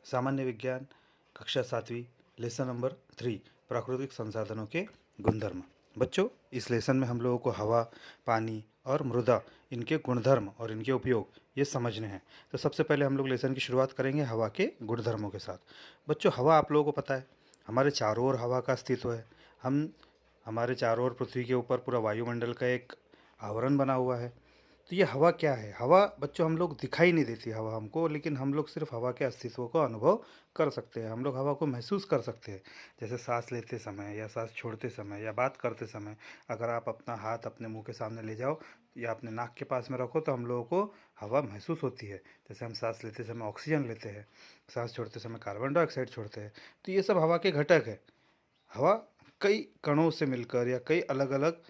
सामान्य विज्ञान कक्षा 7वीं लेसन नंबर 3 प्राकृतिक संसाधनों के गुणधर्म। बच्चों, इस लेसन में हम लोगों को हवा, पानी और मृदा, इनके गुणधर्म और इनके उपयोग ये समझने हैं। तो सबसे पहले हम लोग लेसन की शुरुआत करेंगे हवा के गुणधर्मों के साथ। बच्चों, हवा आप लोगों को पता है, हमारे चारों ओर हवा का अस्तित्व है। हम हमारे चारों ओर पृथ्वी के ऊपर पूरा वायुमंडल का एक आवरण बना हुआ है। तो ये हवा क्या है? हवा बच्चों, हम लोग दिखाई नहीं देती हवा हमको, लेकिन हम लोग सिर्फ हवा के अस्तित्व को अनुभव कर सकते हैं। हम लोग हवा को महसूस कर सकते हैं। जैसे सांस लेते समय या सांस छोड़ते समय या बात करते समय अगर आप अपना हाथ अपने मुंह के सामने ले जाओ या अपने नाक के पास में रखो तो हम लोगों को हवा महसूस होती है। जैसे हम सांस लेते समय ऑक्सीजन लेते हैं, सांस छोड़ते समय कार्बन डाइऑक्साइड छोड़ते हैं। तो ये सब हवा के घटक है। हवा कई कणों से मिलकर या कई अलग अलग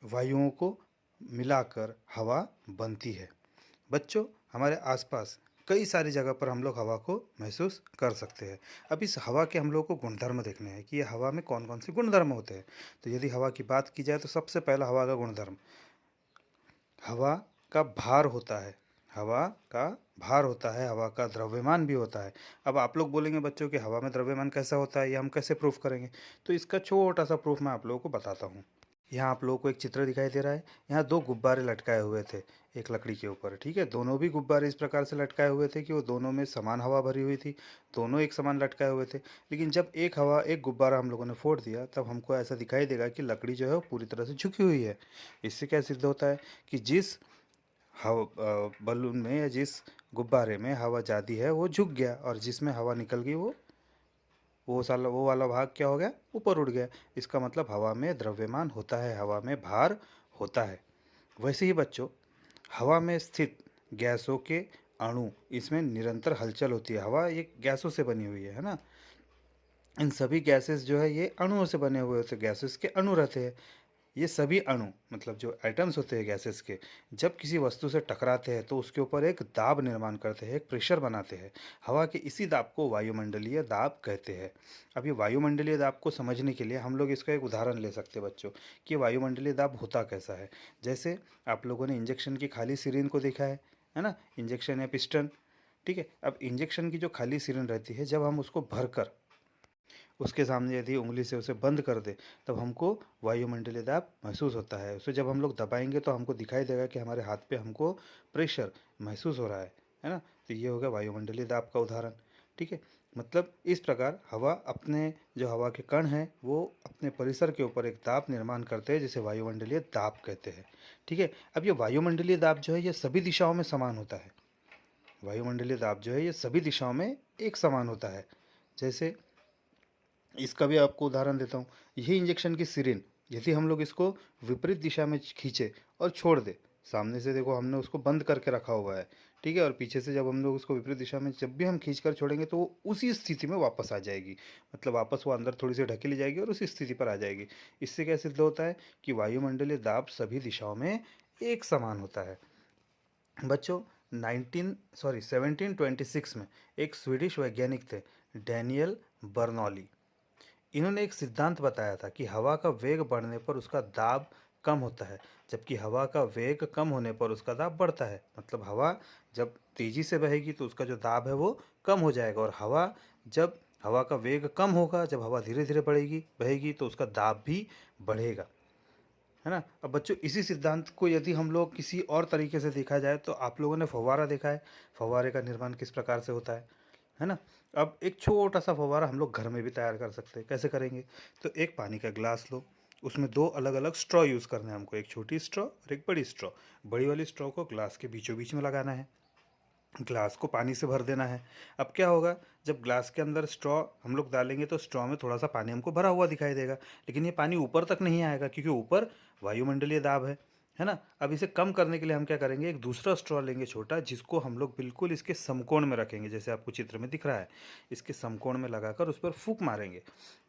वायुओं को मिलाकर हवा बनती है। बच्चों, हमारे आसपास कई सारी जगह पर हम लोग हवा को महसूस कर सकते हैं। अब इस हवा के हम लोग को गुणधर्म देखने हैं कि ये हवा में कौन कौन से गुणधर्म होते हैं। तो यदि हवा की बात की जाए तो सबसे पहला हवा का गुणधर्म, हवा का भार होता है। हवा का भार होता है, हवा का द्रव्यमान भी होता है। अब आप लोग बोलेंगे बच्चों कि हवा में द्रव्यमान कैसा होता है, ये हम कैसे प्रूफ करेंगे? तो इसका छोटा सा प्रूफ मैं आप लोगों को बताता हूँ। यहाँ आप लोगों को एक चित्र दिखाई दे रहा है। यहाँ दो गुब्बारे लटकाए हुए थे एक लकड़ी के ऊपर, ठीक है। दोनों भी गुब्बारे इस प्रकार से लटकाए हुए थे कि वो दोनों में समान हवा भरी हुई थी, दोनों एक समान लटकाए हुए थे। लेकिन जब एक गुब्बारा हम लोगों ने फोड़ दिया तब हमको ऐसा दिखाई देगा कि लकड़ी जो है वो पूरी तरह से झुकी हुई है। इससे क्या सिद्ध होता है कि जिस बलून में या जिस गुब्बारे में हवा ज़्यादा है वो झुक गया, और जिसमें हवा निकल गई वो वाला भाग क्या हो गया, ऊपर उड़ गया। इसका मतलब हवा में द्रव्यमान होता है, हवा में भार होता है। वैसे ही बच्चों, हवा में स्थित गैसों के अणु, इसमें निरंतर हलचल होती है। हवा ये गैसों से बनी हुई है ना। इन सभी गैसेस जो है ये अणुओं से बने हुए होते हैं, गैसेस के अणु रहते हैं। ये सभी अणु मतलब जो एटम्स होते हैं गैसेस के, जब किसी वस्तु से टकराते हैं तो उसके ऊपर एक दाब निर्माण करते हैं, एक प्रेशर बनाते हैं। हवा के इसी दाब को वायुमंडलीय दाब कहते हैं। अब ये वायुमंडलीय दाब को समझने के लिए हम लोग इसका एक उदाहरण ले सकते हैं बच्चों, कि वायुमंडलीय दाब होता कैसा है। जैसे आप लोगों ने इंजेक्शन की खाली सिरिंज को देखा है ना, इंजेक्शन या पिस्टन, ठीक है। अब इंजेक्शन की जो खाली सिरिंज रहती है, जब हम उसको भरकर उसके सामने यदि उंगली से उसे बंद कर दे तब हमको वायुमंडलीय दाब महसूस होता है। उसे जब हम लोग दबाएंगे तो हमको दिखाई देगा कि हमारे हाथ पे हमको प्रेशर महसूस हो रहा है ना। तो ये हो गया वायुमंडलीय दाब का उदाहरण, ठीक है। मतलब इस प्रकार हवा अपने जो हवा के कण हैं वो अपने परिसर के ऊपर एक दाब निर्माण करते हैं, जिसे वायुमंडलीय दाब कहते हैं, ठीक है। अब ये वायुमंडलीय दाब जो है ये सभी दिशाओं में समान होता है। वायुमंडलीय दाब जो है ये सभी दिशाओं में एक समान होता है। जैसे इसका भी आपको उदाहरण देता हूँ। यही इंजेक्शन की सिरिंज, यदि हम लोग इसको विपरीत दिशा में खींचे और छोड़ दे, सामने से देखो हमने उसको बंद करके रखा हुआ है, ठीक है, और पीछे से जब हम लोग उसको विपरीत दिशा में जब भी हम खींच कर छोड़ेंगे तो वो उसी स्थिति में वापस आ जाएगी। मतलब वापस वो अंदर थोड़ी सी ढकेली जाएगी और उसी स्थिति पर आ जाएगी। इससे क्या सिद्ध होता है कि वायुमंडलीय दाब सभी दिशाओं में एक समान होता है। बच्चों, 1726 में एक स्वीडिश वैज्ञानिक थे, डैनियल बर्नौली। इन्होंने एक सिद्धांत बताया था कि हवा का वेग बढ़ने पर उसका दाब कम होता है, जबकि हवा का वेग कम होने पर उसका दाब बढ़ता है। मतलब हवा जब तेजी से बहेगी तो उसका जो दाब है वो कम हो जाएगा, और जब हवा का वेग कम होगा, जब हवा धीरे धीरे बढ़ेगी बहेगी तो उसका दाब भी बढ़ेगा, है ना। अब बच्चों, इसी सिद्धांत को यदि हम लोग किसी और तरीके से देखा जाए तो आप लोगों ने फव्वारा देखा है, फव्वारे का निर्माण किस प्रकार से होता है ना। अब एक छोटा सा फव्वारा हम लोग घर में भी तैयार कर सकते हैं। कैसे करेंगे? तो एक पानी का ग्लास लो, उसमें दो अलग अलग स्ट्रॉ यूज़ करना है हमको, एक छोटी स्ट्रॉ और एक बड़ी स्ट्रॉ। बड़ी वाली स्ट्रॉ को ग्लास के बीचों बीच में लगाना है, ग्लास को पानी से भर देना है। अब क्या होगा, जब ग्लास के अंदर स्ट्रॉ हम लोग डालेंगे तो स्ट्रॉ में थोड़ा सा पानी हमको भरा हुआ दिखाई देगा, लेकिन ये पानी ऊपर तक नहीं आएगा क्योंकि ऊपर वायुमंडलीय दाब है ना। अब इसे कम करने के लिए हम क्या करेंगे, एक दूसरा स्ट्रॉ लेंगे छोटा, जिसको हम लोग बिल्कुल इसके समकोण में रखेंगे, जैसे आपको चित्र में दिख रहा है। इसके समकोण में लगाकर उस पर फूंक मारेंगे।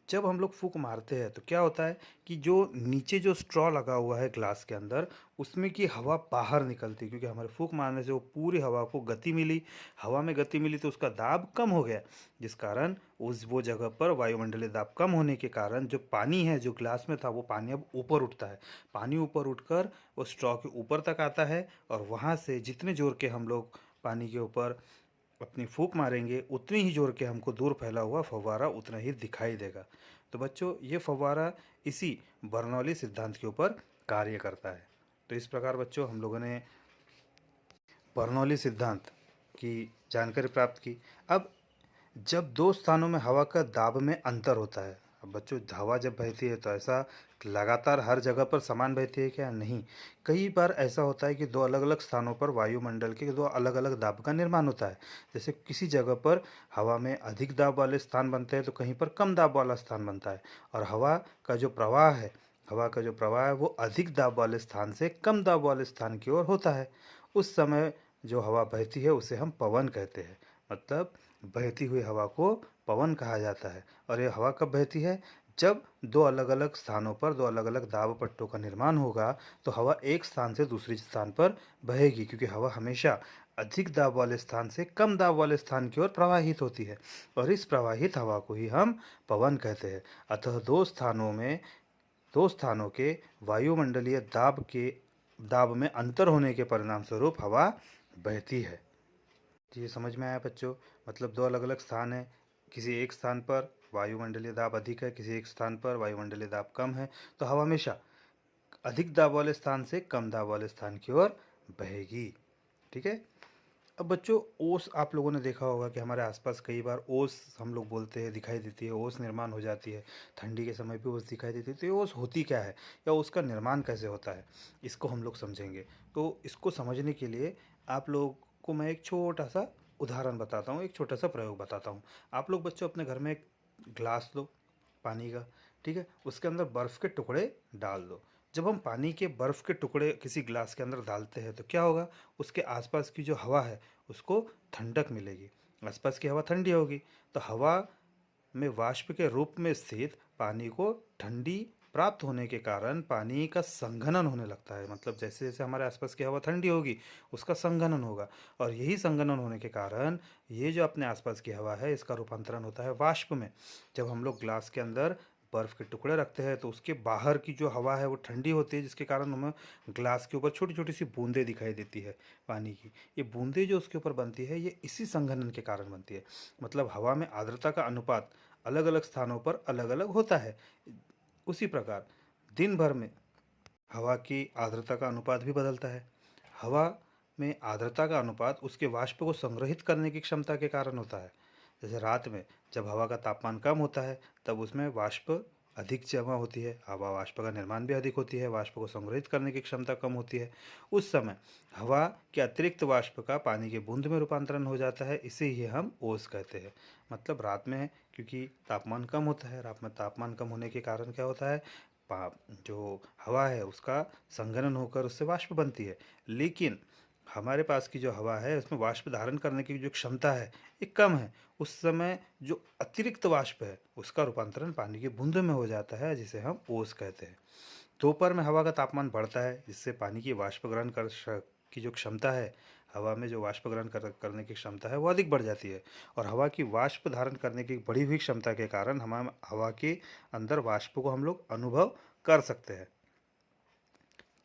जब हम लोग फूंक मारते हैं तो क्या होता है कि जो नीचे जो स्ट्रॉ लगा हुआ है ग्लास के अंदर, उसमें की हवा बाहर निकलती है, क्योंकि हमारे फूंक मारने से वो पूरी हवा को गति मिली। हवा में गति मिली तो उसका दाब कम हो गया, जिस कारण वो जगह पर वायुमंडलीय दाब कम होने के कारण जो पानी है जो ग्लास में था वो पानी अब ऊपर उठता है। पानी ऊपर उठकर वो स्ट्रॉ के ऊपर तक आता है, और वहाँ से जितने जोर के हम लोग पानी के ऊपर अपनी फूंक मारेंगे उतनी ही जोर के हमको दूर फैला हुआ फव्वारा उतना ही दिखाई देगा। तो बच्चों ये फव्वारा इसी बर्नौली सिद्धांत के ऊपर कार्य करता है। तो इस प्रकार बच्चों हम लोगों ने बर्नौली सिद्धांत की जानकारी प्राप्त की। अब जब दो स्थानों में हवा का दाब में अंतर होता है, अब बच्चों हवा जब बहती है तो ऐसा लगातार हर जगह पर समान बहती है क्या? नहीं। कई बार ऐसा होता है कि दो अलग अलग स्थानों पर वायुमंडल के दो अलग अलग दाब का निर्माण होता है। जैसे किसी जगह पर हवा में अधिक दाब वाले स्थान बनते हैं तो कहीं पर कम दाब वाला स्थान बनता है। और हवा का जो प्रवाह है वो अधिक दाब वाले स्थान से कम दाब वाले स्थान की ओर होता है। उस समय जो हवा बहती है उसे हम पवन कहते हैं। मतलब बहती हुई हवा को पवन कहा जाता है। और ये हवा कब बहती है? जब दो अलग अलग स्थानों पर दो अलग अलग दाब पट्टों का निर्माण होगा तो हवा एक स्थान से दूसरे स्थान पर बहेगी, क्योंकि हवा हमेशा अधिक दाब वाले स्थान से कम दाब वाले स्थान की ओर प्रवाहित होती है और इस प्रवाहित हवा को ही हम पवन कहते हैं। अतः दो स्थानों के वायुमंडलीय दाब में अंतर होने के परिणाम स्वरूप हवा बहती है। ये समझ में आया बच्चों? मतलब दो अलग अलग स्थान हैं, किसी एक स्थान पर वायुमंडलीय दाब अधिक है, किसी एक स्थान पर वायुमंडलीय दाब कम है, तो हवा हमेशा अधिक दाब वाले स्थान से कम दाब वाले स्थान की ओर बहेगी। ठीक है। अब बच्चों ओस आप लोगों ने देखा होगा कि हमारे आसपास कई बार ओस हम लोग बोलते हैं दिखाई देती है, ओस निर्माण हो जाती है। ठंडी के समय पे ओस दिखाई देती है। तो ये ओस होती क्या है या उसका निर्माण कैसे होता है, इसको हम लोग समझेंगे। तो इसको समझने के लिए आप लोग को मैं एक छोटा सा उदाहरण बताता हूँ, एक छोटा सा प्रयोग बताता हूँ। आप लोग बच्चों अपने घर में एक ग्लास लो पानी का, ठीक है, उसके अंदर बर्फ़ के टुकड़े डाल दो। जब हम पानी के बर्फ़ के टुकड़े किसी ग्लास के अंदर डालते हैं तो क्या होगा? उसके आसपास की जो हवा है उसको ठंडक मिलेगी, आसपास की हवा ठंडी होगी। तो हवा में वाष्प के रूप में स्थित पानी को ठंडी प्राप्त होने के कारण पानी का संघनन होने लगता है। मतलब जैसे जैसे हमारे आसपास की हवा ठंडी होगी उसका संघनन होगा और यही संघनन होने के कारण ये जो अपने आसपास की हवा है इसका रूपांतरण होता है वाष्प में। जब हम लोग ग्लास के अंदर बर्फ़ के टुकड़े रखते हैं तो उसके बाहर की जो हवा है वो ठंडी होती है, जिसके कारण हमें ग्लास के ऊपर छोटी छोटी सी बूंदें दिखाई देती है पानी की। ये बूंदें जो उसके ऊपर बनती है ये इसी संघनन के कारण बनती है। मतलब हवा में आर्द्रता का अनुपात अलग अलग स्थानों पर अलग अलग होता है। उसी प्रकार दिन भर में हवा की आर्द्रता का अनुपात भी बदलता है। हवा में आर्द्रता का अनुपात उसके वाष्प को संग्रहित करने की क्षमता के कारण होता है। जैसे रात में जब हवा का तापमान कम होता है तब उसमें वाष्प अधिक जमा होती है, हवा वाष्प का निर्माण भी अधिक होती है, वाष्प को संग्रहित करने की क्षमता कम होती है। उस समय हवा के अतिरिक्त वाष्प का पानी के बूंद में रूपांतरण हो जाता है, इसे ही हम ओस कहते हैं। मतलब रात में क्योंकि तापमान कम होता है, रात में तापमान कम होने के कारण क्या होता है, जो हवा है उसका संघनन होकर उससे वाष्प बनती है। लेकिन हमारे पास की जो हवा है उसमें वाष्प धारण करने की जो क्षमता है ये कम है। उस समय जो अतिरिक्त वाष्प है उसका रूपांतरण पानी की बूंदों में हो जाता है, जिसे हम ओस कहते हैं। दोपहर में हवा का तापमान बढ़ता है जिससे पानी की वाष्प ग्रहण की जो क्षमता है, हवा में जो वाष्प ग्रहण करने की क्षमता है वो अधिक बढ़ जाती है और हवा की वाष्प धारण करने की बढ़ी हुई क्षमता के कारण हम हवा के अंदर वाष्प को हम लोग अनुभव कर सकते हैं।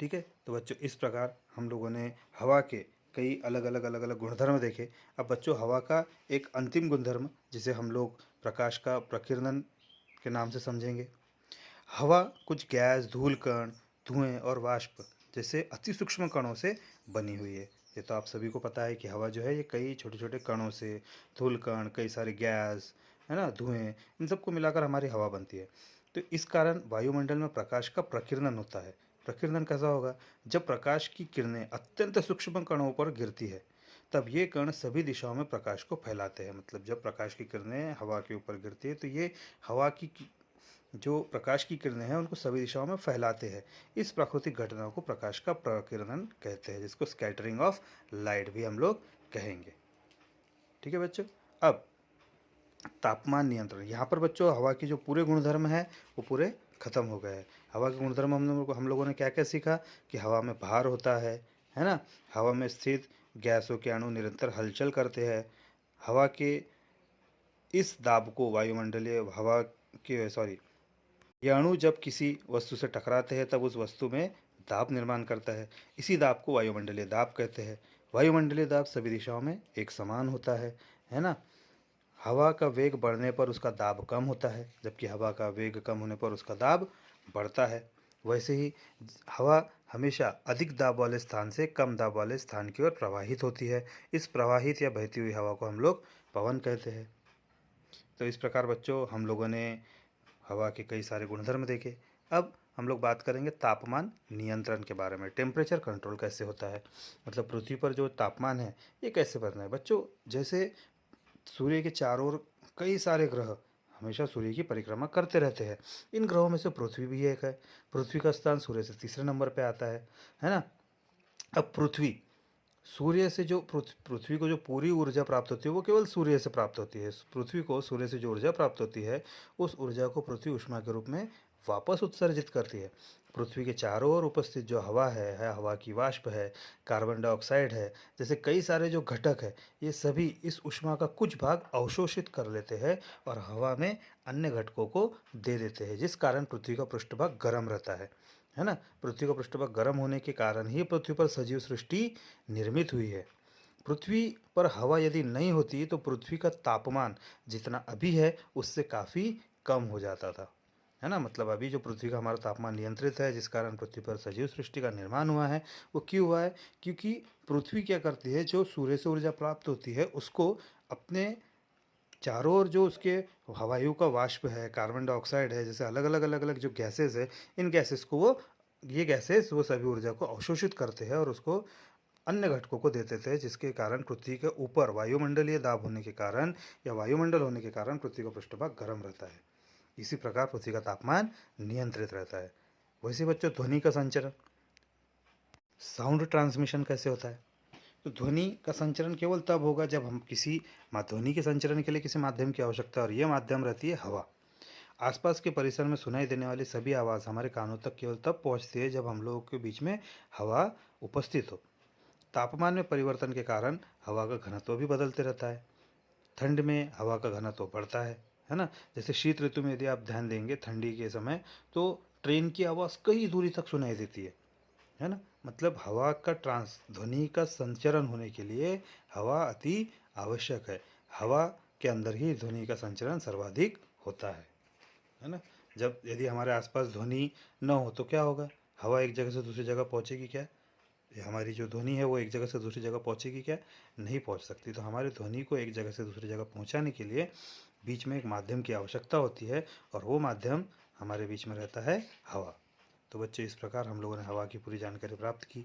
ठीक है। तो बच्चों इस प्रकार हम लोगों ने हवा के कई अलग अलग गुणधर्म देखे। अब बच्चों हवा का एक अंतिम गुणधर्म जिसे हम लोग प्रकाश का प्रकीर्णन के नाम से समझेंगे। हवा कुछ गैस, धूल कण, धुएं और वाष्प जैसे अति सूक्ष्म कणों से बनी हुई है। ये तो आप सभी को पता है कि हवा जो है ये कई छोटे छोटे कणों से, धूल कण, कई सारे गैस, है ना, धुएं, इन सबको मिलाकर हमारी हवा बनती है। तो इस कारण वायुमंडल में प्रकाश का प्रकीर्णन होता है। प्रकीर्णन कैसा होगा? जब प्रकाश की किरणें अत्यंत सूक्ष्म कणों पर गिरती है तब ये कण सभी दिशाओं में प्रकाश को फैलाते हैं। मतलब जब प्रकाश की किरणें हवा के ऊपर गिरती है तो ये हवा की जो प्रकाश की किरणें हैं उनको सभी दिशाओं में फैलाते हैं। इस प्राकृतिक घटना को प्रकाश का प्रकीर्णन कहते हैं, जिसको स्कैटरिंग ऑफ लाइट भी हम लोग कहेंगे। ठीक है बच्चों। अब तापमान नियंत्रण, यहाँ पर बच्चों हवा के जो पूरे गुणधर्म हैं वो पूरे खत्म हो गए हैं। हवा के गुणधर्म हम लोगों ने क्या क्या सीखा कि हवा में भार होता है ना, हवा में स्थित गैसों के अणु निरंतर हलचल करते हैं। हवा के इस दाब को वायुमंडलीय हवा के सॉरी ये अणु जब किसी वस्तु से टकराते हैं तब उस वस्तु में दाब निर्माण करता है। इसी दाब को वायुमंडलीय दाब कहते हैं। वायुमंडलीय दाब सभी दिशाओं में एक समान होता है। है ना। हवा का वेग बढ़ने पर उसका दाब कम होता है, जबकि हवा का वेग कम होने पर उसका दाब बढ़ता है। वैसे ही हवा हमेशा अधिक दाब वाले स्थान से कम दाब वाले स्थान की ओर प्रवाहित होती है। इस प्रवाहित या बहती हुई हवा को हम लोग पवन कहते हैं। तो इस प्रकार बच्चों हम लोगों ने हवा के कई सारे गुणधर्म देखे। अब हम लोग बात करेंगे तापमान नियंत्रण के बारे में। टेम्परेचर कंट्रोल कैसे होता है, मतलब पृथ्वी पर जो तापमान है ये कैसे बढ़ना है। बच्चों, जैसे सूर्य के चारों ओर कई सारे ग्रह हमेशा सूर्य की परिक्रमा करते रहते हैं। इन ग्रहों में से पृथ्वी भी एक है। पृथ्वी का स्थान सूर्य से तीसरे नंबर पे आता है ना। अब पृथ्वी सूर्य से जो पृथ्वी को जो पूरी ऊर्जा प्राप्त होती है वो केवल सूर्य से प्राप्त होती है। पृथ्वी को सूर्य से जो ऊर्जा प्राप्त होती है उस ऊर्जा को पृथ्वी ऊष्मा के रूप में वापस उत्सर्जित करती है। पृथ्वी के चारों ओर उपस्थित जो हवा है हवा की वाष्प है, कार्बन डाइऑक्साइड है, जैसे कई सारे जो घटक है, ये सभी इस ऊष्मा का कुछ भाग अवशोषित कर लेते हैं और हवा में अन्य घटकों को दे देते हैं, जिस कारण पृथ्वी का पृष्ठभाग गर्म रहता है ना। पृथ्वी का पृष्ठभाग गर्म होने के कारण ही पृथ्वी पर सजीव सृष्टि निर्मित हुई है। पृथ्वी पर हवा यदि नहीं होती तो पृथ्वी का तापमान जितना अभी है उससे काफ़ी कम हो जाता था, है ना। मतलब अभी जो पृथ्वी का हमारा तापमान नियंत्रित है, जिस कारण पृथ्वी पर सजीव सृष्टि का निर्माण हुआ है, वो क्यों हुआ है? क्योंकि पृथ्वी क्या करती है, जो सूर्य से ऊर्जा प्राप्त होती है उसको अपने चारों ओर जो उसके हवायु का वाष्प है, कार्बन डाइऑक्साइड है, जैसे अलग अलग जो गैसेस है, इन गैसेस को ये गैसेस वो सभी ऊर्जा को अवशोषित करते हैं और उसको अन्य घटकों को दे देते हैं, जिसके कारण पृथ्वी के ऊपर वायुमंडलीय दाब होने के कारण या वायुमंडल होने के कारण पृथ्वी का पृष्ठभाग गर्म रहता है। इसी प्रकार पृथ्वी का तापमान नियंत्रित रहता है। वैसे बच्चों, ध्वनि का संचरण, साउंड ट्रांसमिशन कैसे होता है? तो ध्वनि का संचरण केवल तब होगा जब हम ध्वनि के संचरण के लिए किसी माध्यम की आवश्यकता, और यह माध्यम रहती है हवा। आसपास के परिसर में सुनाई देने वाली सभी आवाज़ हमारे कानों तक केवल तब पहुंचती है जब हम लोगों के बीच में हवा उपस्थित हो। तापमान में परिवर्तन के कारण हवा का घनत्व भी बदलते रहता है। ठंड में हवा का घनत्व बढ़ता है ना। जैसे शीत ऋतु में यदि आप ध्यान देंगे ठंडी के समय, तो ट्रेन की आवाज़ कई दूरी तक सुनाई देती है ना। मतलब हवा का ध्वनि का संचरण होने के लिए हवा अति आवश्यक है। हवा के अंदर ही ध्वनि का संचरण सर्वाधिक होता है ना। जब यदि हमारे आसपास ध्वनि न हो तो क्या होगा? हवा एक जगह से दूसरी जगह पहुंचेगी क्या? हमारी जो ध्वनि है वो एक जगह से दूसरी जगह पहुंचेगी क्या? नहीं पहुंच सकती। तो हमारी ध्वनि को एक जगह से दूसरी जगह पहुंचाने के लिए बीच में एक माध्यम की आवश्यकता होती है, और वो माध्यम हमारे बीच में रहता है हवा। तो बच्चे, इस प्रकार हम लोगों ने हवा की पूरी जानकारी प्राप्त की।